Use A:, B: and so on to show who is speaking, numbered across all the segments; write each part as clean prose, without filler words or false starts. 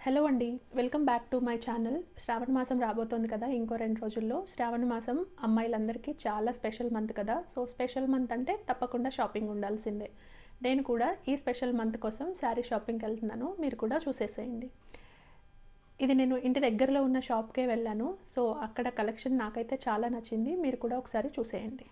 A: Hello అండి, welcome back to my channel. Shravana మాసం రాబోతోంది కదా, ఇంకో 2 రోజుల్లో. శ్రావణ మాసం అమ్మాయిలందరికీ చాలా స్పెషల్ మంత్ కదా. సో స్పెషల్ మంత్ అంటే తప్పకుండా షాపింగ్ ఉండాల్సిందే. నేను కూడా ఈ స్పెషల్ మంత్ కోసం శారీ షాపింగ్కి వెళ్తున్నాను. మీరు కూడా చూసేసేయండి. ఇది నేను ఇంటి దగ్గరలో ఉన్న షాప్కే వెళ్ళాను. సో అక్కడ కలెక్షన్ నాకైతే చాలా నచ్చింది. మీరు కూడా ఒకసారి చూసేయండి.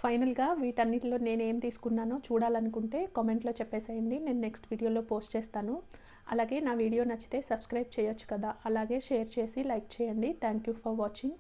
A: ఫైనల్గా వీటన్నిటిలో నేను ఏం తీసుకున్నానో చూడాలనుకుంటే కామెంట్లో చెప్పేసేయండి. నేను నెక్స్ట్ వీడియోలో పోస్ట్ చేస్తాను. అలాగే నా వీడియో నచ్చితే సబ్స్క్రైబ్ చేయొచ్చు కదా, అలాగే షేర్ చేసి లైక్ చేయండి. Thank you for watching.